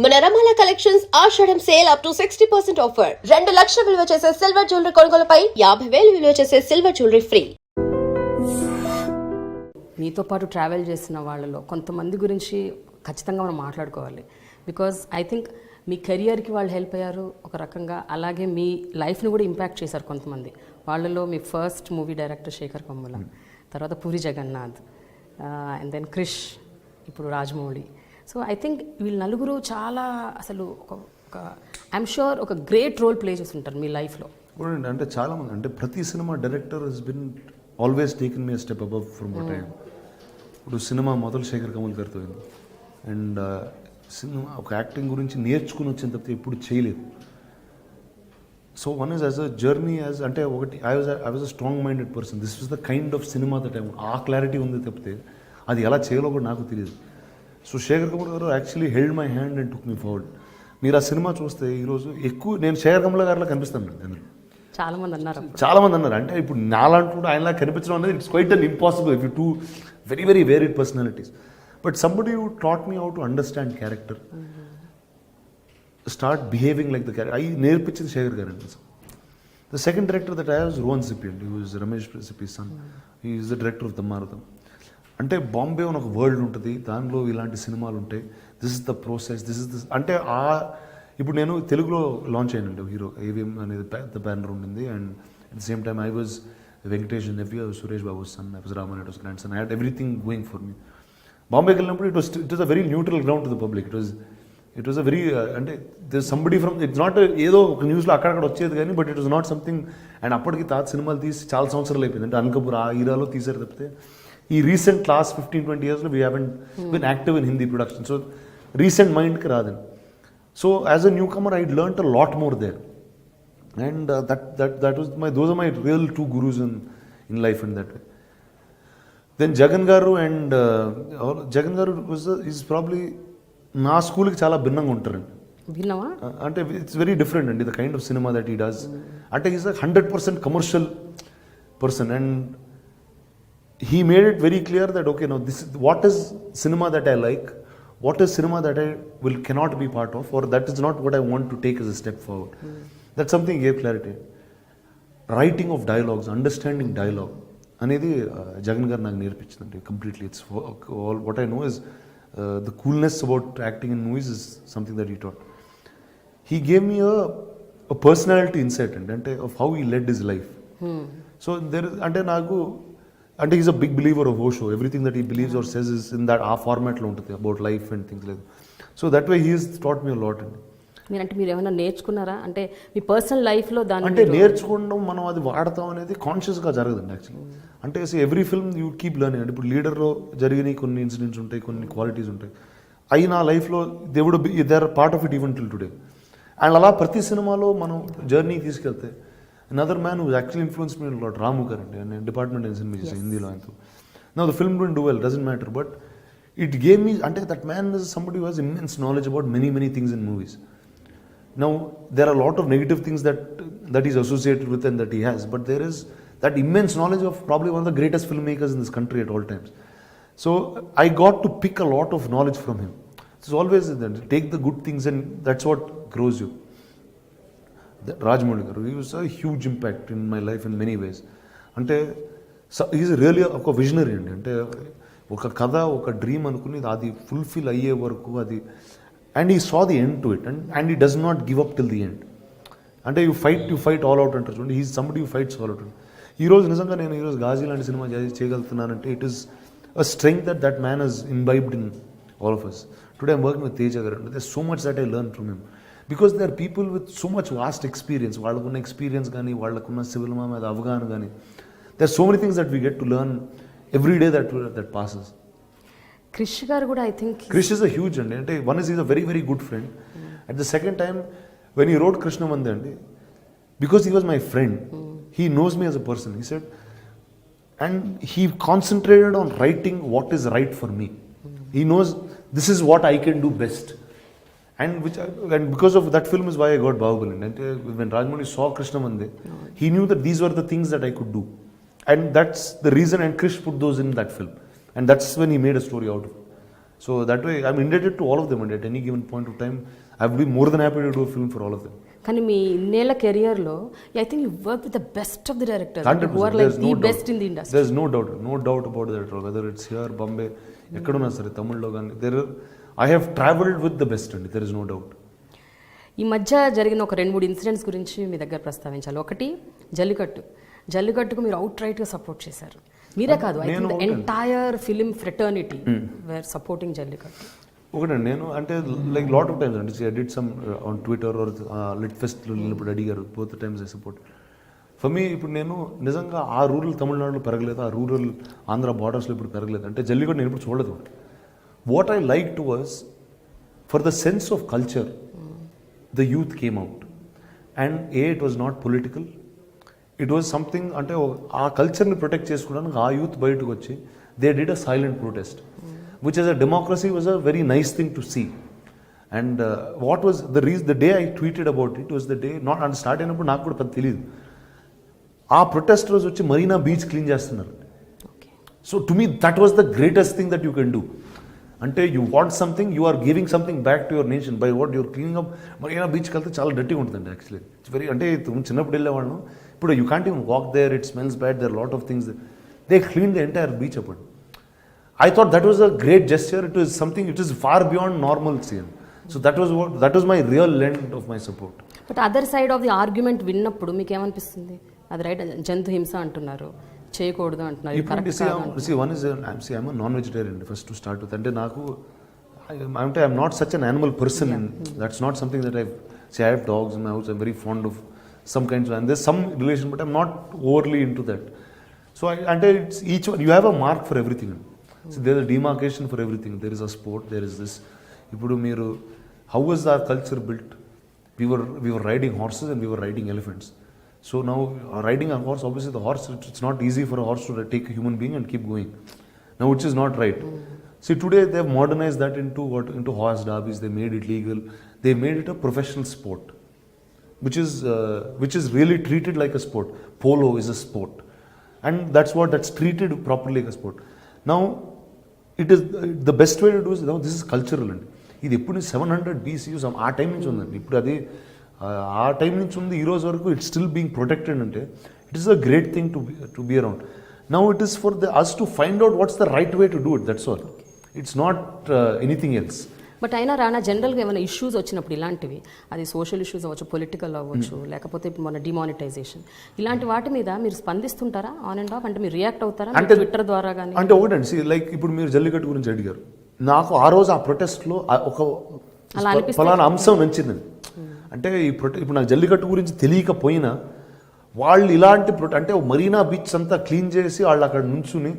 మన రమాల కలెక్షన్స్ ఆషాఢం sale up to 60% offer. 2 లక్షల విలువ చేసే సిల్వర్ జ్యువెలరీ కొనుగోలుపై 50,000 విలువ చేసే సిల్వర్ జ్యువెలరీ ఫ్రీ. మీతో పాటు ట్రావెల్ చేసిన వాళ్ళలో కొంతమంది గురించి ఖచ్చితంగా మనం మాట్లాడుకోవాలి. బికాజ్ ఐ థింక్ మీ కెరియర్కి వాళ్ళు హెల్ప్ అయ్యారు ఒక రకంగా, అలాగే మీ లైఫ్ని కూడా ఇంపాక్ట్ చేశారు కొంతమంది. వాళ్ళలో మీ first movie director Sekhar Kammula, తర్వాత పూరి జగన్నాథ్, అండ్ దెన్ క్రిష్, ఇప్పుడు రాజమౌళి. సో ఐ థింక్ వీళ్ళు నలుగురు చాలా అసలు ఒక ఐఎమ్ షూర్ ఒక గ్రేట్ రోల్ ప్లే చేసి ఉంటారు మీ లైఫ్లో. అంటే చాలామంది, అంటే ప్రతి cinema director he's been always taken me step above from what I am. ఇప్పుడు సినిమా మొదలు శేఖర్ కమల్ గారితో అయింది. అండ్ సినిమా ఒక యాక్టింగ్ గురించి నేర్చుకుని వచ్చిన తప్పితే ఎప్పుడు చేయలేదు. So one is as a journey as, అంటే ఒకటి I was a strong minded person. This was the kind of cinema that I, ఆ క్లారిటీ ఉంది తప్పితే అది ఎలా చేయాలో కూడా నాకు తెలియదు. సో శేఖర్ కమల్ గారు actually held my hand and took me forward. మీరు ఆ సినిమా చూస్తే ఈరోజు ఎక్కువ నేను శేఖర్ కమల్ గారిలా కనిపిస్తాను. చాలామంది అన్నారు అంటే ఇప్పుడు నాలంటూ ఆయనలా కనిపించడం అనేది it's quite an impossible if you too very very varied personalities. But somebody you taught me how to understand character, start behaving like the character. అవి నేర్పించింది శేఖర్ గారు అండి. The second director that I was Rohan Sippy అండి. He was Ramesh Sippy son. He is the director of దమ్మారుతం. అంటే బాంబే అని ఒక world ఉంటుంది, దానిలో ఇలాంటి సినిమాలు ఉంటాయి. This is the process, this is this అంటే ఇప్పుడు నేను తెలుగులో లాంచ్ అయినండి హీరో ఏవిఎం అనేది పెద్ద బ్యానర్ ఉండింది. And at the same time I was Venkatesh nephew, Suresh Babu son, I was Ramanaidu's grandson. I had everything going for me. బాంబేకి వెళ్ళినప్పుడు it was a very neutral ground to the public. It was a very, అంటే this somebody from, it's not ఏదో ఒక న్యూస్లో అక్కడక్కడ వచ్చేది కానీ, but it was not something. And అప్పటికి తాత సినిమాలు తీసి చాలా సంవత్సరాలు అయిపోయింది. అంటే అనకపూర్ ఆ హీరాలో తీసారు తప్పితే ఈ రీసెంట్ లాస్ట్ 15-20 yearsలో we haven't been active in Hindi production. So recent మైండ్కి రాదండి. So as a newcomer I learned a lot more there. And that was those are my real two gurus in life in that way. Then Jagan గారు and Jagan గారు is probably నా స్కూల్కి చాలా భిన్నంగా ఉంటారండి. అంటే ఇట్స్ వెరీ డిఫరెంట్ అండి the kind of cinema that he does. అంటే is 100% commercial person. And he made it very clear that okay, now this is what is cinema that I like, what is cinema that I cannot be part of, or that is not what I want to take as a step forward. That's something he gave clarity. Writing of dialogues, understanding dialogue అనేది జగన్ గారు నాకు నేర్పించిందండి completely. It's all what I know is the coolness about acting in movies is something that he taught. He gave me a personality insight అండి, అంటే of how he led his life. So there అంటే నాకు అంటే is a big believer of Osho. Everything that he believes or says is in that ఆ ఫార్మాట్లో ఉంటుంది about life and things like. So that way he is taught me lot అండి. మీరు ఏమైనా నేర్చుకున్నారా అంటే మీ పర్సనల్ లైఫ్లో దాన్ని? అంటే నేర్చుకోవడం, మనం అది వాడతాం అనేది కాన్షియస్గా జరగదండి యాక్చువల్లీ. అంటే every film you keep learning. అంటే ఇప్పుడు లీడర్లో జరిగిన కొన్ని ఇన్సిడెంట్స్ ఉంటాయి, కొన్ని క్వాలిటీస్ ఉంటాయి, అవి నా లైఫ్లో they would be they are part of it even till today. And అలా ప్రతి సినిమాలో మనం జర్నీ తీసుకెళ్తే another man who actually influenced me a lot, Ramu Karante, and department in cinema Hindilo antu. Now the film didn't do well, doesn't matter, but it gave me, ante that man is somebody who has immense knowledge about many things in movies. Now there are a lot of negative things that he's associated with and that he has, but there is that immense knowledge of probably one of the greatest filmmakers in this country at all times. So I got to pick a lot of knowledge from him. It's always that take the good things and that's what grows you. Rajamouli గారు, he was a huge impact in my life in many ways. అంటే is really ఒక visionary అండి. అంటే ఒక కథ, ఒక dream అనుకుని అది ఫుల్ఫిల్ అయ్యే వరకు అది, and he saw the end to it and he does not give up till the end. అంటే యూ ఫైట్ ఆల్ అవుట్ అంటారు చూడండి, he somebody you fights all out. ఈరోజు నిజంగా నేను ఈరోజు గాజీ లాంటి సినిమా చేయగలుగుతున్నానంటే it is a strength that man has imbibed in all of us. Today I'm working with Teja గారు. There so much that I learn from him. Because they are people with so much vast experience. వాళ్ళకున్న experience కానీ, వాళ్ళకున్న సినిమా మీద అవగాహన కానీ, they are so many things that we get to learn every day that passes. Krish గారు కూడా I think Krish is a huge అండి. అంటే one is a very good friend. At the second time when he wrote కృష్ణమంది అండి, because he was my friend, he knows me as a person, he said, and he concentrated on writing what is right for me. He knows this is what I can do best. And because of that film is why I got Bahubali. And when Rajamouli saw Krishnamande, he knew that these were the things that I could do. And that's the reason, and Krish put those in that film. And that's when he made a story out of it. So that way, I'm indebted to all of them, and at any given point of time, I would be more than happy to do a film for all of them. కానీ మీ ఇన్నేళ్ల కెరియర్లో I think you work with the best of the directors who are like the best in the industry. There's no doubt about that at all. Whether it's here, Bombay, ఎక్కడున్నా సరే, తమిళ్లో కానీ, I have traveled with the best, and there is no doubt. ఈ మధ్య జరిగిన ఒక 2-3 incidents గురించి మీ దగ్గర ప్రస్తావించాలి. ఒకటి జల్లికట్టుకు మీరు అవుట్ రైట్గా సపోర్ట్ చేశారు. మీరే కాదు, I think the entire film fraternity were supporting Jallikattu. ఒకటండి, నేను అంటే లైక్ లాట్ ఆఫ్ టైమ్స్ అంటే I did some on Twitter or lit ఫెస్ట్లో వెళ్ళినప్పుడు అడిగారు, both times I support. For me ఇప్పుడు నేను నిజంగా ఆ రూరల్ తమిళనాడులో పెరగలేదు, ఆ రూరల్ ఆంధ్ర బార్డర్స్లో ఇప్పుడు పెరగలేదు అంటే జల్లికట్టు నేను ఇప్పుడు చూడలేదు. What I like to was for the sense of culture the youth came out and it was not political, it was something అంటే ఆ కల్చర్ని ప్రొటెక్ట్ చేసుకోవడానికి ఆ యూత్ బయటకు వచ్చి they did a silent protest, which as a democracy was a very nice thing to see. And what was the reason, the day I tweeted about it was the day, not and start అయినప్పుడు నాకు కూడా పెద్ద తెలియదు, ఆ protesters వచ్చి Marina beach clean చేస్తున్నారు. So to me that was the greatest thing that you can do. అంటే you want something, you are giving something back to your nation by what your cleaning up. Marina బీచ్కి వెళ్తే చాలా డర్టీగా ఉంటుందండి actually. It's very అంటే చిన్నప్పుడు వెళ్ళేవాళ్ళం, ఇప్పుడు you can't even walk there, it smells bad, there lot of things. They clean the entire beach అప్పుడు. I thought that was a great gesture. It was something, it is far beyond normalcy. So that was my real lend of my support. But other side of the argument విన్నప్పుడు మీకు ఏమనిపిస్తుంది? అది right, జంతు హింస అంటున్నారు, చేయకూడదు అంటున్నారు. I'm a non-vegetarian first to start with. అంటే నాకు I'm not such an animal person. That's not something that I have dogs in my house. I'm very fond of some kinds of, and there's some relation, but I'm not overly into that. So it's each one, you have a mark for everything. So there is a demarcation for everything. There is a sport, there is this. Ipudu meeru, how was our culture built? We were riding horses and we were riding elephants. So now riding a horse, obviously the horse, it's not easy for a horse to take a human being and keep going. Now which is not right. See, today they have modernized that into horse derbies. They made it legal. They made it a professional sport, which is really treated like a sport. Polo is a sport, and that's treated properly like a sport. Now it is the best way to do is, now this is cultural అండి. ఇది ఎప్పుడు 700 BC ఆ time నుంచి ఉందండి. ఇప్పుడు అది ఆ time నుంచి ఉంది, ఈ రోజు వరకు ఇట్స్ స్టిల్ బీయింగ్ ప్రొటెక్టెడ్. అంటే it is a great thing to be around. Now it is for us to find out what's the right way to do it, that's all. It's not anything else. But అయినా రానా, జనరల్గా ఏమైనా issues వచ్చినప్పుడు ఇలాంటివి, అది social issues అవ్వచ్చు, political అవ్వచ్చు, లేకపోతే ఇప్పుడు మన డిమానిటైజేషన్, ఇలాంటి వాటి మీద మీరు స్పందిస్తుంటారా ఆన్ అండ్ ఆఫ్? అంటే మీరు రియాక్ట్ అవుతారా ట్విట్టర్ ద్వారా కానీ? అంటే ఒకటండి, లైక్ ఇప్పుడు మీరు జల్లికట్టు గురించి అడిగారు, నాకు ఆ రోజు ఆ ప్రొటెస్ట్లో ఒక ఫలానా అంశం నచ్చిందండి. అంటే ఇప్పుడు నాకు జల్లికట్టు గురించి తెలియకపోయినా వాళ్ళు ఇలాంటి అంటే మరీనా బీచ్ అంతా క్లీన్ చేసి వాళ్ళు అక్కడ నుంచుని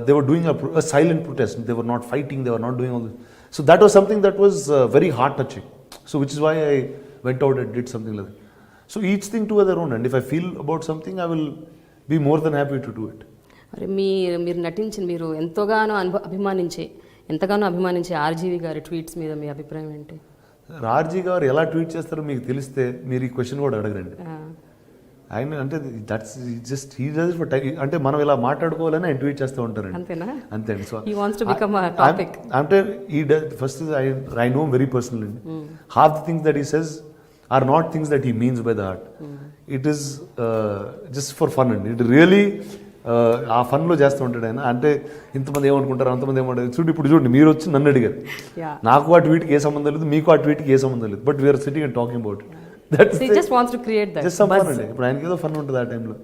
they were doing a silent protest. They were not fighting, they were not doing all this. So that was something that was very heart touching. So which is why I went out and did something like that. So each thing to their own, and if I feel about something, I will be more than happy to do it. మరి మీరు నటించిన, మీరు ఎంతగానో అభిమానించే RGV గారి tweets మీద మీ అభిప్రాయం ఏంటి? ఆర్జీ గారు ఎలా ట్వీట్ చేస్తారో మీకు తెలిస్తే మీరు ఈ క్వశ్చన్ కూడా అడగరండి. ఆయన అంటే that's just he does for అంటే మనం ఇలా మాట్లాడుకోవాలని ఆయన ట్వీట్ చేస్తూ ఉంటారండి. అంతే అండి. సో అంటే ఈ first I know very personal అండి. Half the things that he says are not things that he means by the heart. It is just for fun అండి. ఇట్ రియలీ ఆ ఫన్లో చేస్తూ ఉంటాడు ఆయన. అంటే ఇంతమంది ఏమనుకుంటారు, అంతమంది ఏమంటారు. ఇప్పుడు చూడండి, మీరు వచ్చి నన్ను అడిగారు, నాకు ఆ ట్వీట్కి ఏ సంబంధం లేదు, మీకు ఆ ట్వీట్కి ఏ సంబంధం లేదు, but we're sitting and talking about it. ఇప్పుడు ఆయనకి ఏదో ఫన్ ఉంటుంది ఆ టైంలో.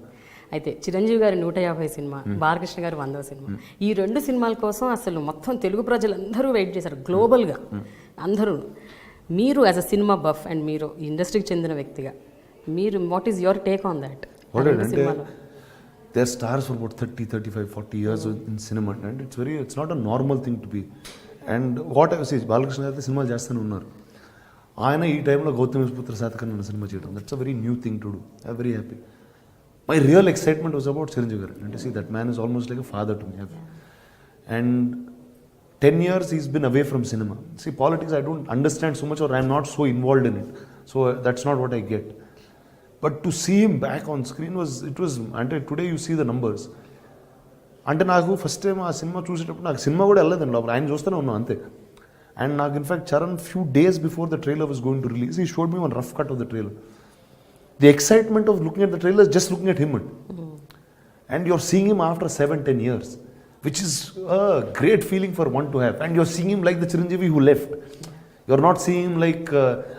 అయితే చిరంజీవి గారి 150 సినిమా, బాలకృష్ణ గారి 100వ సినిమా, ఈ 2 సినిమాల కోసం అసలు మొత్తం తెలుగు ప్రజలందరూ వెయిట్ చేశారు గ్లోబల్గా అందరూ. మీరు as a cinema buff and మీరు ఇండస్ట్రీకి చెందిన వ్యక్తిగా, మీరు what is your take on that? They are stars for about 30, 35, 40 years in cinema, and it's not a normal thing to be. And what I say, Balakrishna garu సినిమాలు చేస్తూనే ఉన్నారు. ఆయన ఈ టైంలో గౌతమ్ పుత్ర శాతకర్ణి సినిమా చేయడం, that's a very new thing to do. I very happy. My real excitement was about Chiranjeevi garu. అంటే see that man is almost like a father to me. And 10 years he's been away from cinema. See, politics I don't understand so much, or I'm not so involved in it. So that's not what I get. But to see him back on screen was, and today you see the numbers. అంటే నాకు first time ఆ cinema చూసేటప్పుడు నాకు cinema కూడా వెళ్ళలేదండి లోపల, ఆయన చూస్తూనే ఉన్నాం అంతే. అండ్ నాకు in fact Charan few days before the trailer was going to release he showed me one rough cut off the trailer. The excitement of looking at the trailer just looking at him and you're seeing him after 7-10 years, which is a great feeling for one to have. And you're seeing him like the Chiranjeevi who left. You're not seeing him like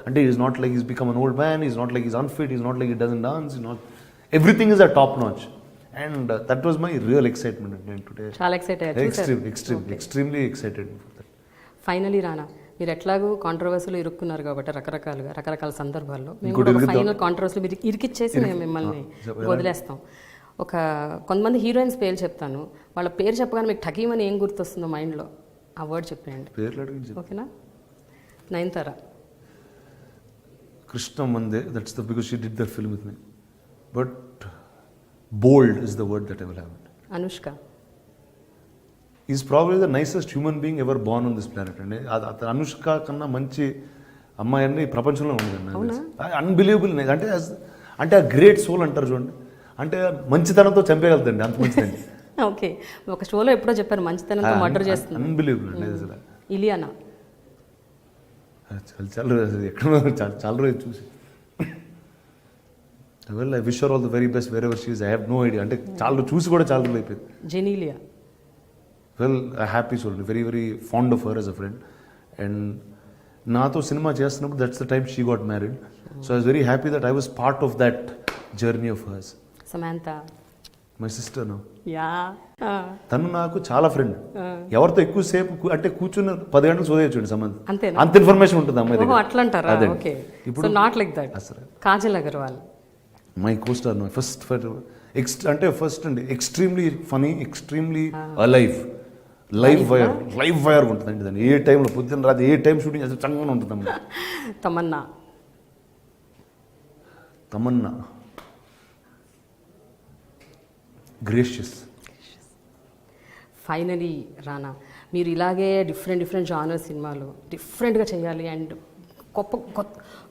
and he's not like he's become an old man, he's not like he's unfit, he's not like he doesn't dance, he's not, everything is at top notch. And that was my real excitement today. చాలా excite అయ్యారు. Extremely excited for that. Finally రానా, మీరు ఎట్లాగూ కాంట్రవర్సీలో ఇరుక్కున్నారు కాబట్టి రకరకాల సందర్భాల్లో మేము కూడా ఒక ఫైనల్ కాంట్రవర్సీలో మీరు ఇరికిచ్చేసి మేము మిమ్మల్ని వదిలేస్తాం. కొంతమంది హీరోయిన్స్ పేరు చెప్తాను, వాళ్ళ పేరు చెప్పగానే మీకు ఠకీమని ఏం గుర్తొస్తుందో మైండ్లో ఆ వర్డ్ చెప్పండి. ఓకేనా? Nayanthara. Krishna Mande, that's the because she did that film with me. But bold is the word that I will have. Anushka. He's probably the nicest human being ever born on this planet. And Anushka కన్నా మంచి అమ్మాయి అన్ని ప్రపంచంలో ఉండదు. Unbelievable. అంటే ఆ great soul అంటారు చూడండి, అంటే మంచితనంతో చంపేయగలుగుతండి, అంత మంచిదండి. ఓకే, ఒక షోలో ఎప్పుడో చెప్పారు మంచితనంతో మర్డర్ చేస్తుంది. అన్బిలీవబుల్ అండి అసలు. ఇలియానా. చాలా రోజు చూసి well I wish her all the very best wherever she is. I have no idea, అంటే చాలా చూసి కూడా చాలా రోజులు అయిపోయింది. Genelia. Well I happy soul, very very fond of her as a friend. And నాతో సినిమా చేస్తున్నప్పుడు that's the time she got married. So I was very happy that I was part of that journey of hers. Samantha. My sister. Yeah. తను నాకు చాలా friend. ఎవరితో ఎక్కువసేపు అంటే కూర్చున్న 10 గంటలు సోదేయచ్చు సమంత, అంత ఇన్ఫర్మేషన్ ఉంటుంది అమ్మాయి దగ్గర. అట్లా అంటారా? ఓకే, ఇప్పుడు not like that. Kajal Aggarwal. My costar. My first అంటే ఫస్ట్ అండి extremely funny, extremely alive, live wire ఉంటుందండి దాన్ని. ఏ టైంలో పొద్దున్న రాత్రి ఏ టైం షూటింగ్ అసలు చంగా ఉంటుంది అమ్మాయి. తమన్నా. గ్రేషియస్. ఫైనలీ రానా, మీరు ఇలాగే డిఫరెంట్ జానర్ సినిమాలు డిఫరెంట్గా చేయాలి అండ్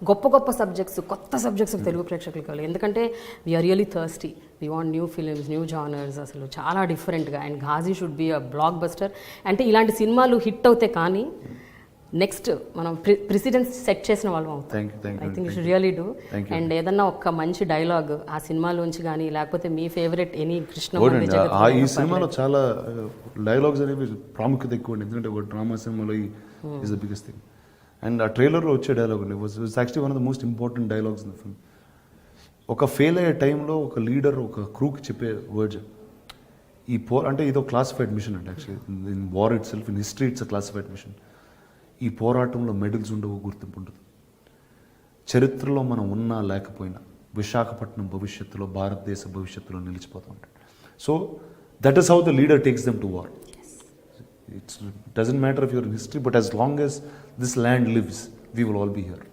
గొప్ప సబ్జెక్ట్స్, కొత్త సబ్జెక్ట్స్ తెలుగు ప్రేక్షకులు కావాలి. ఎందుకంటే we're really thirsty, we want new films, new genres, అసలు చాలా డిఫరెంట్గా. And Ghazi should be a blockbuster. అంటే ఇలాంటి సినిమాలు హిట్ అవుతాయి కానీ నెక్స్ట్ మనం ప్రెసిడెన్స్ సెట్ చేసిన వాళ్ళం అవుతాం. I think you should really do. And ఏదన్నా ఒక మంచి డైలాగ్ ఆ సినిమాలోంచి కానీ, లేకపోతే మీ ఫేవరెట్ ఎనీ కృష్ణ. ఈ సినిమాలో చాలా డైలాగ్స్ అనేవి ప్రాముఖ్యత ఎక్కువ అండి, ఎందుకంటే ఒక డ్రామా సినిమాలో is the biggest thing. And ఆ ట్రైలర్లో వచ్చే డైలాగ్ అండి was actually one of the most important dialogues in the film. ఒక ఫెయిల్ అయ్యే టైంలో ఒక లీడర్ ఒక క్రూకి చెప్పే వర్డ్స్, అంటే ఇదో క్లాసిఫైడ్ మిషన్ అంటే actually in war itself, in history it's a classified mission. ఈ పోరాటంలో మెడల్స్ ఉండవు, గుర్తింపు ఉండదు. చరిత్రలో మనం ఉన్నా లేకపోయినా విశాఖపట్నం భవిష్యత్తులో, భారతదేశ భవిష్యత్తులో నిలిచిపోతూ ఉంటాడు. So that is how the leader takes them to war. It doesn't matter if you're in history, but as long as this land lives, we will all be here.